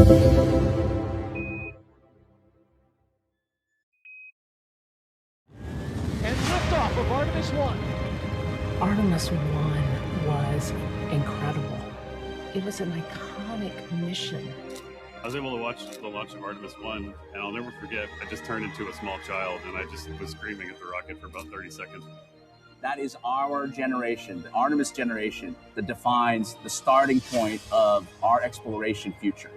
And liftoff of Artemis 1. Artemis 1 was incredible. It was an iconic mission. I was able to watch the launch of Artemis 1, and I'll never forget, I just turned into a small child, and I just was screaming at the rocket for about 30 seconds. That is our generation, the Artemis generation, that defines the starting point of our exploration future.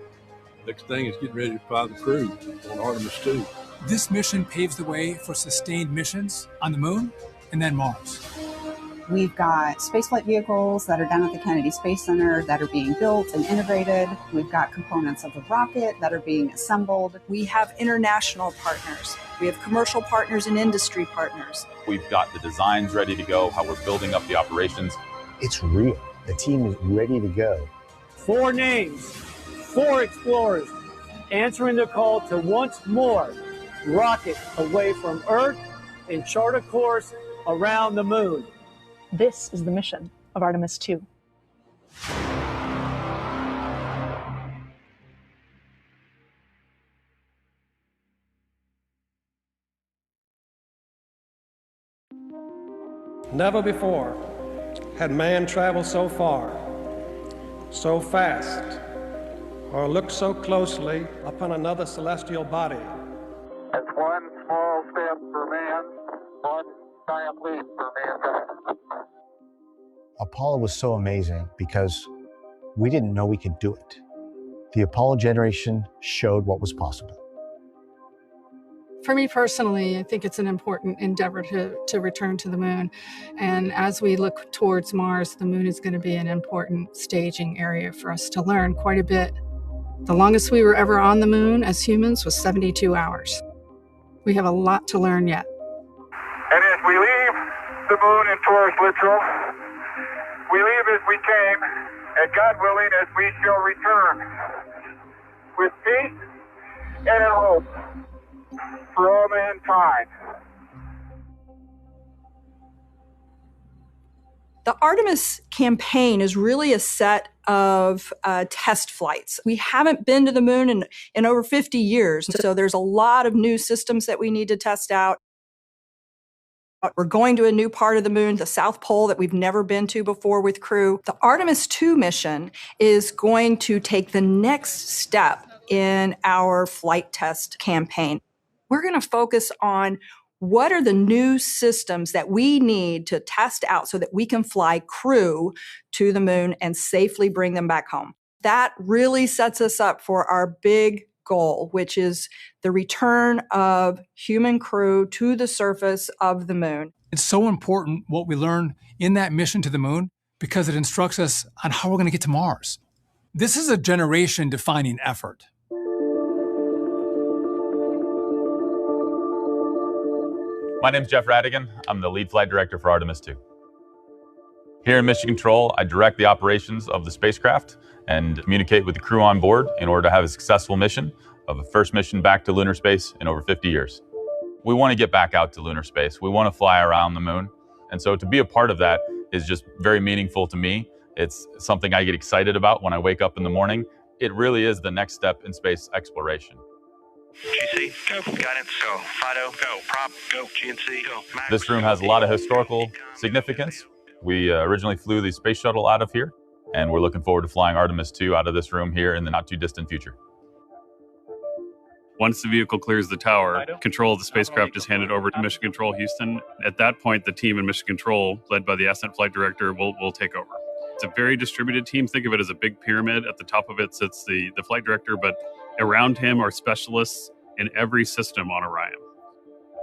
Next thing is getting ready to fly the crew on Artemis 2. This mission paves the way for sustained missions on the moon and then Mars. We've got spaceflight vehicles that are down at the Kennedy Space Center that are being built and integrated. We've got components of the rocket that are being assembled. We have international partners. We have commercial partners and industry partners. We've got the designs ready to go, how we're building up the operations. It's real. The team is ready to go. 4 names, 4 explorers, answering the call to once more rocket away from Earth and chart a course around the moon. This is the mission of Artemis 2. Never before had man traveled so far, so fast, or looked so closely upon another celestial body. It's one small step for man, one giant leap for mankind. Apollo was so amazing because we didn't know we could do it. The Apollo generation showed what was possible. For me personally, I think it's an important endeavor to return to the moon. And as we look towards Mars, the moon is going to be an important staging area for us to learn quite a bit. The longest we were ever on the moon as humans was 72 hours. We have a lot to learn yet. And as we leave the moon in Taurus Littrow, we leave as we came, and God willing, as we shall return, with peace and hope for all mankind. The Artemis campaign is really a set of test flights. We haven't been to the moon in over 50 years, so there's a lot of new systems that we need to test out. We're going to a new part of the moon, the South Pole, that we've never been to before with crew. The Artemis 2 mission is going to take the next step in our flight test campaign. We're going to focus on what are the new systems that we need to test out so that we can fly crew to the moon and safely bring them back home. That really sets us up for our big goal, which is the return of human crew to the surface of the moon. It's so important what we learn in that mission to the moon because it instructs us on how we're going to get to Mars. This is a generation-defining effort. My name's Jeff Radigan. I'm the lead flight director for Artemis 2. Here in Mission Control, I direct the operations of the spacecraft and communicate with the crew on board in order to have a successful mission of a first mission back to lunar space in over 50 years. We want to get back out to lunar space. We want to fly around the moon. And so to be a part of that is just very meaningful to me. It's something I get excited about when I wake up in the morning. It really is the next step in space exploration. GC, go. Guidance, go. FIDO, go. Prop, go. GNC, go. Max, this room has a lot of historical significance. We originally flew the space shuttle out of here, and we're looking forward to flying Artemis 2 out of this room here in the not too distant future. Once the vehicle clears the tower, control of the spacecraft is handed over to Mission Control Houston. At that point, the team in Mission Control, led by the Ascent Flight Director, will take over. It's a very distributed team. Think of it as a big pyramid. At the top of it sits the flight director, but around him are specialists in every system on Orion.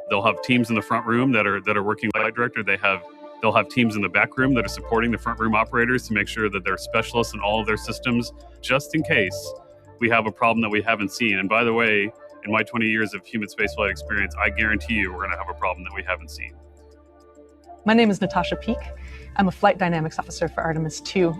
They'll have teams in the front room that are working with the flight director. They'll have teams in the back room that are supporting the front room operators to make sure that they're specialists in all of their systems, just in case we have a problem that we haven't seen. And by the way, in my 20 years of human spaceflight experience, I guarantee you we're going to have a problem that we haven't seen. My name is Natasha Peak. I'm a flight dynamics officer for Artemis 2.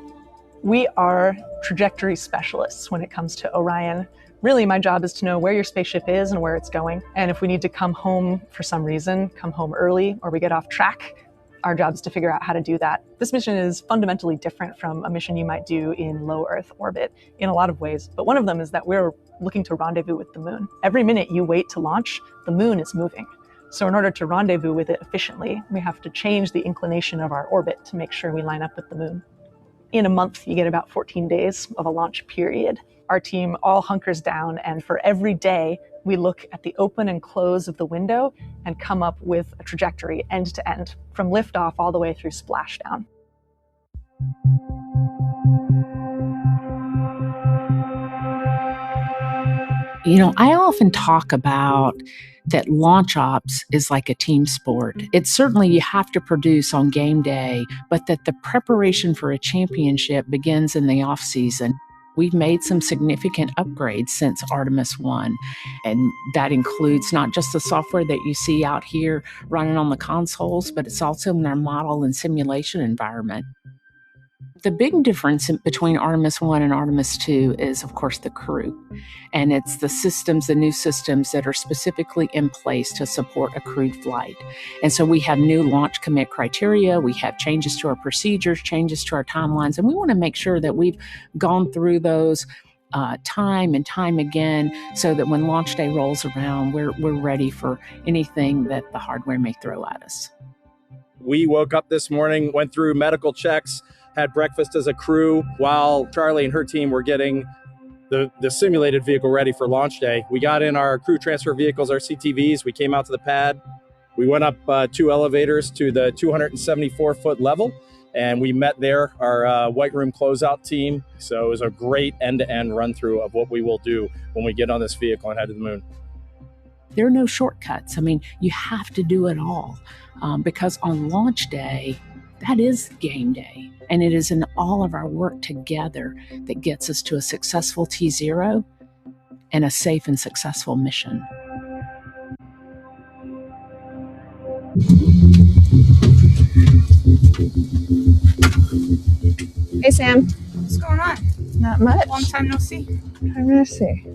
We are trajectory specialists when it comes to Orion. Really, my job is to know where your spaceship is and where it's going. And if we need to come home for some reason, come home early, or we get off track, Our job is to figure out how to do that. This mission is fundamentally different from a mission you might do in low Earth orbit in a lot of ways. But one of them is that we're looking to rendezvous with the moon. Every minute you wait to launch, the moon is moving. So in order to rendezvous with it efficiently, we have to change the inclination of our orbit to make sure we line up with the moon. In a month, you get about 14 days of a launch period. Our team all hunkers down, and for every day, we look at the open and close of the window and come up with a trajectory end to end, from liftoff all the way through splashdown. You know, I often talk about that launch ops is like a team sport. It's certainly you have to produce on game day, but that the preparation for a championship begins in the off season. We've made some significant upgrades since Artemis 1, and that includes not just the software that you see out here running on the consoles, but it's also in our model and simulation environment. The big difference between Artemis 1 and Artemis 2 is, of course, the crew. And it's the systems, the new systems that are specifically in place to support a crewed flight. And so we have new launch commit criteria, we have changes to our procedures, changes to our timelines, and we want to make sure that we've gone through those time and time again so that when launch day rolls around, we're ready for anything that the hardware may throw at us. We woke up this morning, went through medical checks, had breakfast as a crew while Charlie and her team were getting the simulated vehicle ready for launch day. We got in our crew transfer vehicles, our CTVs. We came out to the pad. We went up 2 elevators to the 274-foot level, and we met there, our White Room closeout team. So it was a great end-to-end run-through of what we will do when we get on this vehicle and head to the moon. There are no shortcuts. I mean, you have to do it all because on launch day, that is game day. And it is in all of our work together that gets us to a successful T0 and a safe and successful mission. Hey, Sam. What's going on? Not much. Long time no see. I'm gonna see.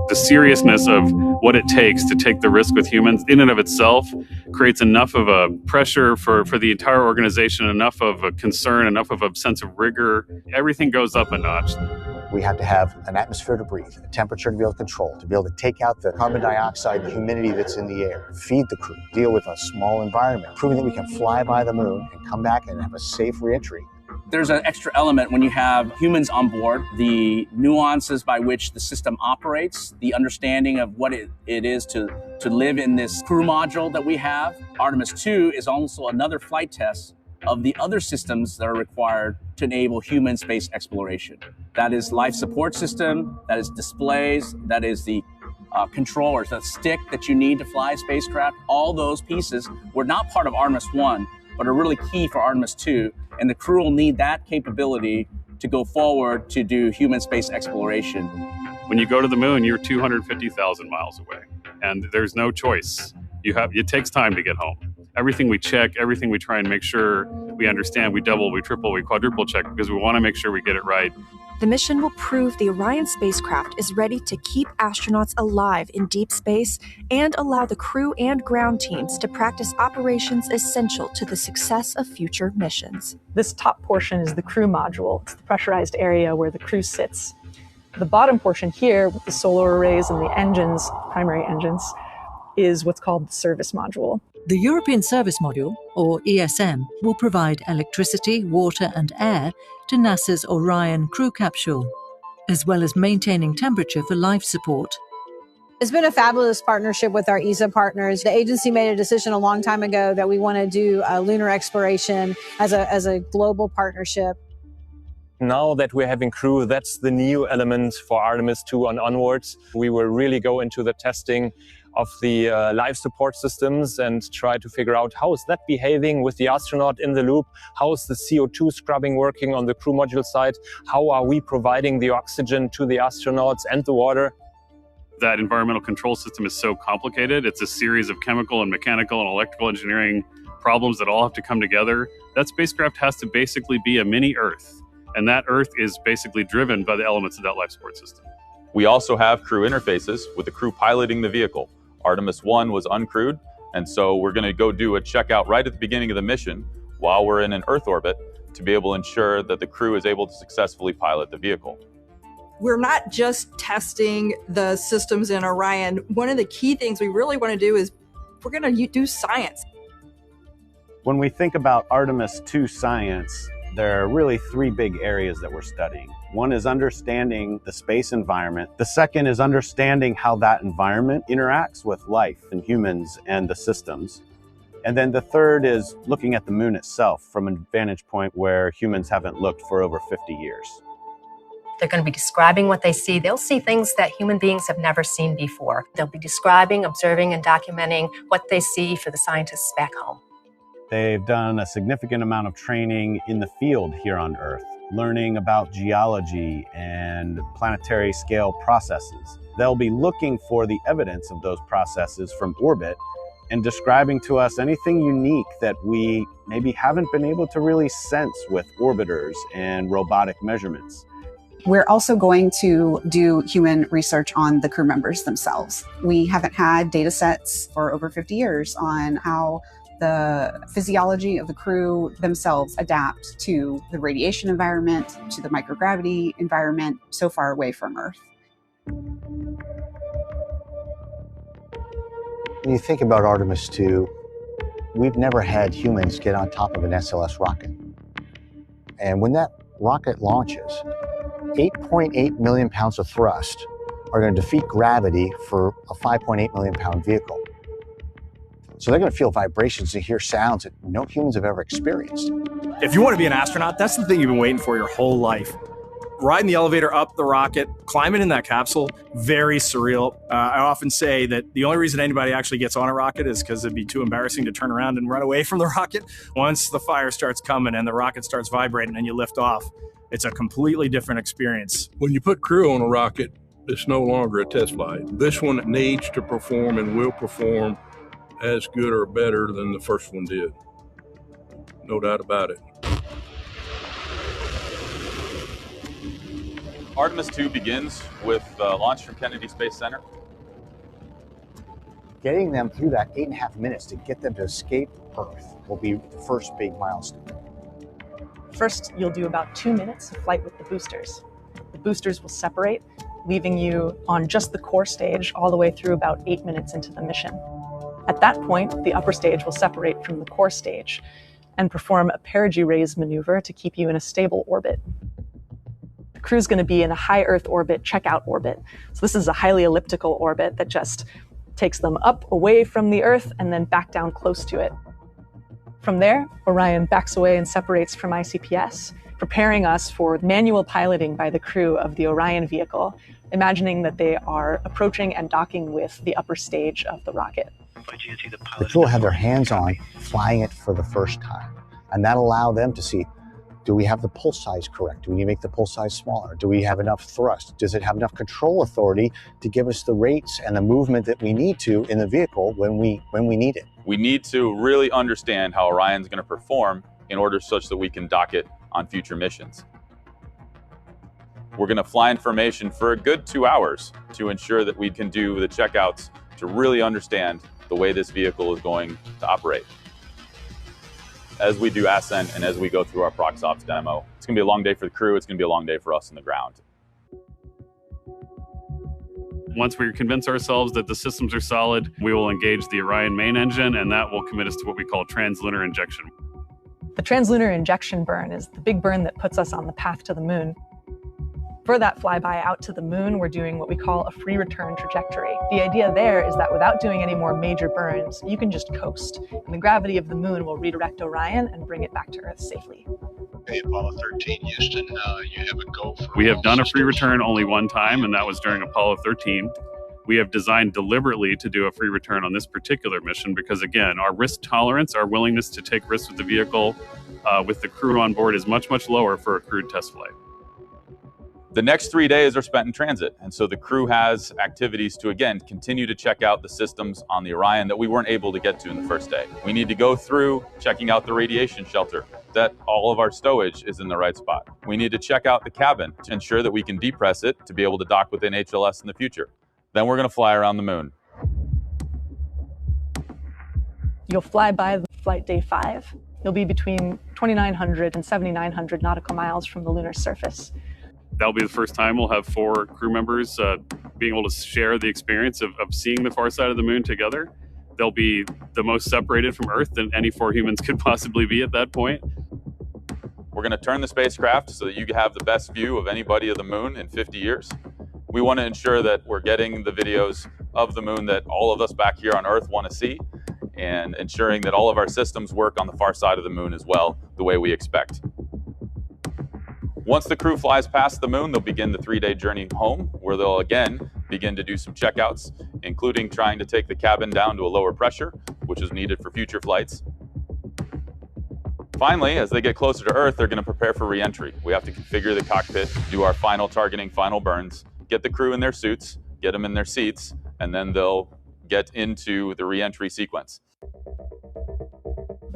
The seriousness of what it takes to take the risk with humans in and of itself creates enough of a pressure for the entire organization, enough of a concern, enough of a sense of rigor. Everything goes up a notch. We have to have an atmosphere to breathe, a temperature to be able to control, to be able to take out the carbon dioxide, the humidity that's in the air, feed the crew, deal with a small environment, proving that we can fly by the moon and come back and have a safe reentry. There's an extra element when you have humans on board, the nuances by which the system operates, the understanding of what it is to live in this crew module that we have. Artemis 2 is also another flight test of the other systems that are required to enable human space exploration. That is life support system, that is displays, that is the controllers, the stick that you need to fly a spacecraft. All those pieces were not part of Artemis 1, but are really key for Artemis 2. And the crew will need that capability to go forward to do human space exploration. When you go to the moon, you're 250,000 miles away, and there's no choice. It takes time to get home. Everything we check, everything we try and make sure we understand, we double, we triple, we quadruple check because we want to make sure we get it right. The mission will prove the Orion spacecraft is ready to keep astronauts alive in deep space and allow the crew and ground teams to practice operations essential to the success of future missions. This top portion is the crew module. It's the pressurized area where the crew sits. The bottom portion here with the solar arrays and the engines, primary engines, is what's called the service module. The European Service Module, or ESM, will provide electricity, water and air to NASA's Orion crew capsule, as well as maintaining temperature for life support. It's been a fabulous partnership with our ESA partners. The agency made a decision a long time ago that we want to do lunar exploration as a global partnership. Now that we're having crew, that's the new element for Artemis 2 and onwards. We will really go into the testing of the life support systems and try to figure out how is that behaving with the astronaut in the loop, how is the CO2 scrubbing working on the crew module side, how are we providing the oxygen to the astronauts and the water. That environmental control system is so complicated. It's a series of chemical and mechanical and electrical engineering problems that all have to come together. That spacecraft has to basically be a mini Earth, and that Earth is basically driven by the elements of that life support system. We also have crew interfaces with the crew piloting the vehicle. Artemis 1 was uncrewed. And so we're going to go do a checkout right at the beginning of the mission while we're in an Earth orbit to be able to ensure that the crew is able to successfully pilot the vehicle. We're not just testing the systems in Orion. One of the key things we really want to do is we're going to do science. When we think about Artemis II science, there are really three big areas that we're studying. One is understanding the space environment. The second is understanding how that environment interacts with life and humans and the systems. And then the third is looking at the moon itself from a vantage point where humans haven't looked for over 50 years. They're going to be describing what they see. They'll see things that human beings have never seen before. They'll be describing, observing, and documenting what they see for the scientists back home. They've done a significant amount of training in the field here on Earth, learning about geology and planetary scale processes. They'll be looking for the evidence of those processes from orbit and describing to us anything unique that we maybe haven't been able to really sense with orbiters and robotic measurements. We're also going to do human research on the crew members themselves. We haven't had data sets for over 50 years on how the physiology of the crew themselves adapt to the radiation environment, to the microgravity environment so far away from Earth. When you think about Artemis II, we've never had humans get on top of an SLS rocket. And when that rocket launches, 8.8 million pounds of thrust are going to defeat gravity for a 5.8 million pound vehicle. So they're going to feel vibrations and hear sounds that no humans have ever experienced. If you want to be an astronaut, that's the thing you've been waiting for your whole life. Riding the elevator up the rocket, climbing in that capsule, very surreal. I often say that the only reason anybody actually gets on a rocket is because it'd be too embarrassing to turn around and run away from the rocket. Once the fire starts coming and the rocket starts vibrating and you lift off, it's a completely different experience. When you put crew on a rocket, it's no longer a test flight. This one needs to perform and will perform as good or better than the first one did. No doubt about it. Artemis II begins with launch from Kennedy Space Center. Getting them through that 8.5 minutes to get them to escape Earth will be the first big milestone. First, you'll do about 2 minutes of flight with the boosters. The boosters will separate, leaving you on just the core stage all the way through about 8 minutes into the mission. At that point, the upper stage will separate from the core stage and perform a perigee raise maneuver to keep you in a stable orbit. The crew's going to be in a high Earth orbit, checkout orbit. So this is a highly elliptical orbit that just takes them up away from the Earth and then back down close to it. From there, Orion backs away and separates from ICPS, preparing us for manual piloting by the crew of the Orion vehicle, imagining that they are approaching and docking with the upper stage of the rocket. The crew will have their hands on flying it for the first time, and that'll allow them to see, do we have the pulse size correct? Do we need to make the pulse size smaller? Do we have enough thrust? Does it have enough control authority to give us the rates and the movement that we need to in the vehicle when we need it? We need to really understand how Orion's going to perform in order such that we can dock it on future missions. We're going to fly in formation for a good 2 hours to ensure that we can do the checkouts to really understand the way this vehicle is going to operate. As we do ascent and as we go through our ProxOps demo, it's going to be a long day for the crew. It's going to be a long day for us on the ground. Once we convince ourselves that the systems are solid, we will engage the Orion main engine, and that will commit us to what we call translunar injection. The translunar injection burn is the big burn that puts us on the path to the moon. For that flyby out to the moon, we're doing what we call a free return trajectory. The idea there is that without doing any more major burns, you can just coast, and the gravity of the moon will redirect Orion and bring it back to Earth safely. Hey, Apollo 13, Houston, you have a go for... We have done a free return only one time, and that was during Apollo 13. We have designed deliberately to do a free return on this particular mission because, again, our risk tolerance, our willingness to take risks with the vehicle, with the crew on board is much, much lower for a crewed test flight. The next 3 days are spent in transit, and so the crew has activities to, again, continue to check out the systems on the Orion that we weren't able to get to in the first day. We need to go through checking out the radiation shelter, that all of our stowage is in the right spot. We need to check out the cabin to ensure that we can depress it to be able to dock within HLS in the future. Then we're going to fly around the moon. You'll fly by the flight day 5. You'll be between 2,900 and 7,900 nautical miles from the lunar surface. That'll be the first time we'll have 4 crew members being able to share the experience of seeing the far side of the moon together. They'll be the most separated from Earth than any 4 humans could possibly be at that point. We're going to turn the spacecraft so that you have the best view of anybody of the moon in 50 years. We want to ensure that we're getting the videos of the moon that all of us back here on Earth want to see, and ensuring that all of our systems work on the far side of the moon as well, the way we expect. Once the crew flies past the moon, they'll begin the 3-day journey home, where they'll again begin to do some checkouts, including trying to take the cabin down to a lower pressure, which is needed for future flights. Finally, as they get closer to Earth, they're going to prepare for re-entry. We have to configure the cockpit, do our final targeting, final burns, get the crew in their suits, get them in their seats, and then they'll get into the re-entry sequence.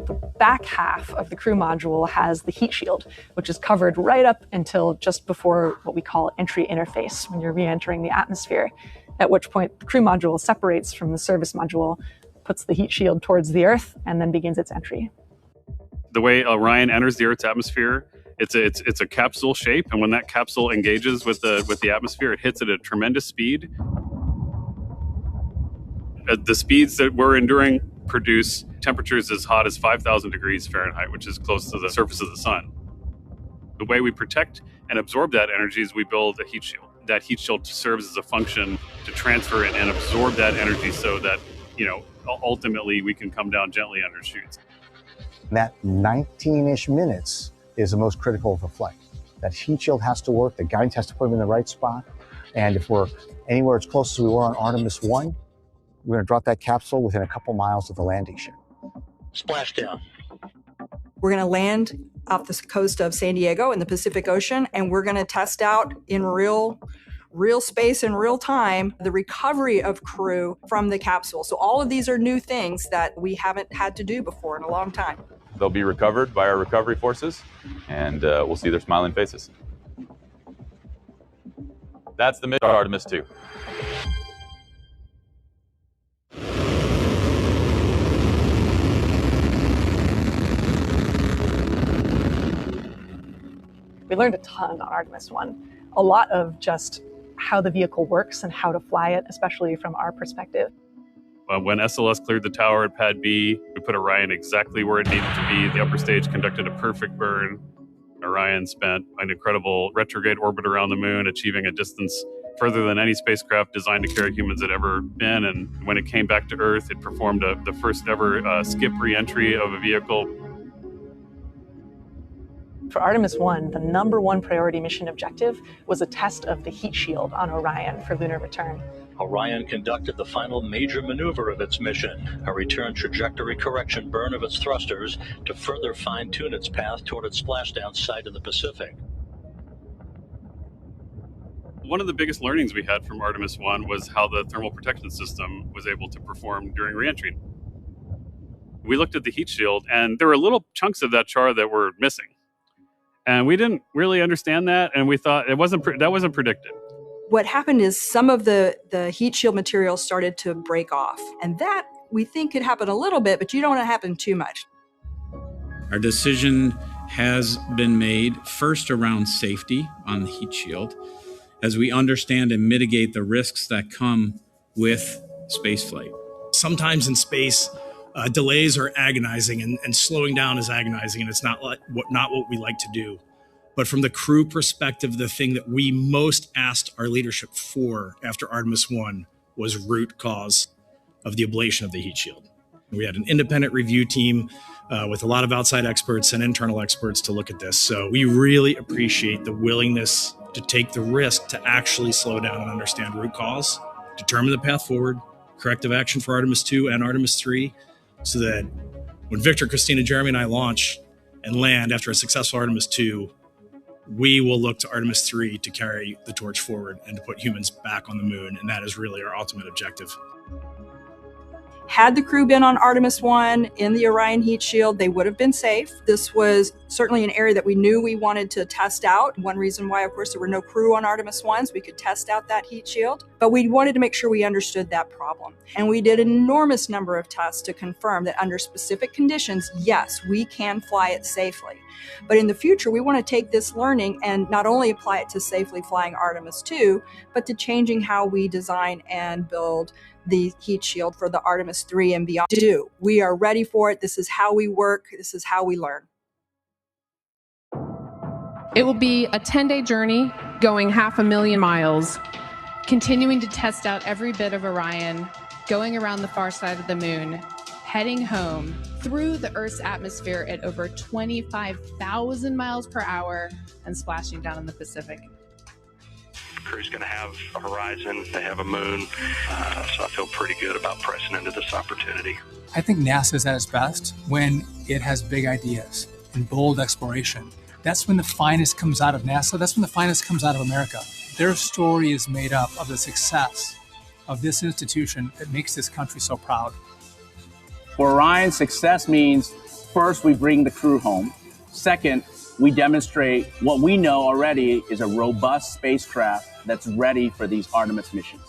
The back half of the crew module has the heat shield, which is covered right up until just before what we call entry interface, when you're re-entering the atmosphere, at which point the crew module separates from the service module, puts the heat shield towards the Earth, and then begins its entry. The way Orion enters the Earth's atmosphere, it's a capsule shape, and when that capsule engages with the atmosphere, it hits at a tremendous speed. The speeds that we're enduring produce temperatures as hot as 5,000 degrees Fahrenheit, which is close to the surface of the sun. The way we protect and absorb that energy is we build a heat shield. That heat shield serves as a function to transfer it and absorb that energy so that, ultimately we can come down gently under chutes. That 19-ish minutes is the most critical of the flight. That heat shield has to work, the guidance has to put them in the right spot, and if we're anywhere as close as we were on Artemis 1, we're going to drop that capsule within a couple miles of the landing ship. Splashdown. We're going to land off the coast of San Diego in the Pacific Ocean, and we're going to test out in real space in real time the recovery of crew from the capsule. So all of these are new things that we haven't had to do before in a long time. They'll be recovered by our recovery forces, and we'll see their smiling faces. That's the mission of Artemis 2. We learned a ton on Artemis 1. A lot of just how the vehicle works and how to fly it, especially from our perspective. When SLS cleared the tower at Pad B, we put Orion exactly where it needed to be. The upper stage conducted a perfect burn. Orion spent an incredible retrograde orbit around the moon, achieving a distance further than any spacecraft designed to carry humans had ever been. And when it came back to Earth, it performed the first ever skip re-entry of a vehicle. For Artemis 1, the #1 priority mission objective was a test of the heat shield on Orion for lunar return. Orion conducted the final major maneuver of its mission, a return trajectory correction burn of its thrusters to further fine-tune its path toward its splashdown site in the Pacific. One of the biggest learnings we had from Artemis 1 was how the thermal protection system was able to perform during reentry. We looked at the heat shield, and there were little chunks of that char that were missing. And we didn't really understand that, and we thought that wasn't predicted. What happened is some of the heat shield material started to break off, and that we think could happen a little bit, but you don't want it to happen too much. Our decision has been made first around safety on the heat shield, as we understand and mitigate the risks that come with spaceflight. Sometimes in space, delays are agonizing, and slowing down is agonizing, and it's not what we like to do. But from the crew perspective, the thing that we most asked our leadership for after Artemis 1 was root cause of the ablation of the heat shield. We had an independent review team with a lot of outside experts and internal experts to look at this. So we really appreciate the willingness to take the risk to actually slow down and understand root cause, determine the path forward, corrective action for Artemis 2 and Artemis 3, so that when Victor, Christina, Jeremy, and I launch and land after a successful Artemis 2, we will look to Artemis 3 to carry the torch forward and to put humans back on the moon. And that is really our ultimate objective. Had the crew been on Artemis 1 in the Orion heat shield, they would have been safe. This was certainly an area that we knew we wanted to test out. One reason why, of course, there were no crew on Artemis 1, so we could test out that heat shield. But we wanted to make sure we understood that problem. And we did an enormous number of tests to confirm that under specific conditions, yes, we can fly it safely. But in the future, we want to take this learning and not only apply it to safely flying Artemis 2, but to changing how we design and build the heat shield for the Artemis 3 and beyond. We are ready for it. This is how we work. This is how we learn. It will be a 10-day journey going 500,000 miles, continuing to test out every bit of Orion, going around the far side of the moon, heading home through the Earth's atmosphere at over 25,000 miles per hour and splashing down in the Pacific. Crew's going to have a horizon, they have a moon, so I feel pretty good about pressing into this opportunity. I think NASA is at its best when it has big ideas and bold exploration. That's when the finest comes out of NASA. That's when the finest comes out of America. Their story is made up of the success of this institution that makes this country so proud. For Orion, success means first, we bring the crew home. Second, we demonstrate what we know already is a robust spacecraft that's ready for these Artemis missions.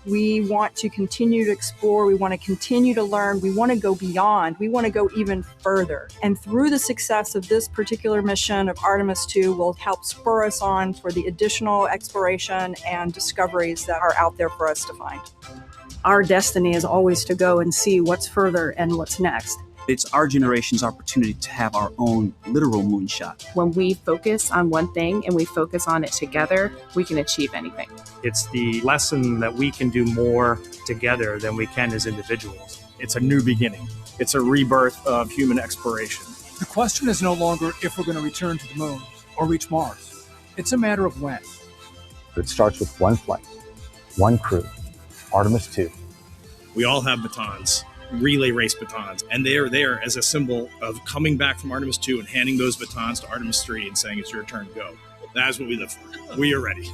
We want to continue to explore. We want to continue to learn. We want to go beyond. We want to go even further. And through the success of this particular mission of Artemis 2 will help spur us on for the additional exploration and discoveries that are out there for us to find. Our destiny is always to go and see what's further and what's next. It's our generation's opportunity to have our own literal moonshot. When we focus on one thing and we focus on it together, we can achieve anything. It's the lesson that we can do more together than we can as individuals. It's a new beginning. It's a rebirth of human exploration. The question is no longer if we're going to return to the moon or reach Mars. It's a matter of when. It starts with one flight, one crew, Artemis 2. We all have batons, relay race batons, and they are there as a symbol of coming back from Artemis 2 and handing those batons to Artemis 3 and saying it's your turn to go. That is what we live for. We are ready.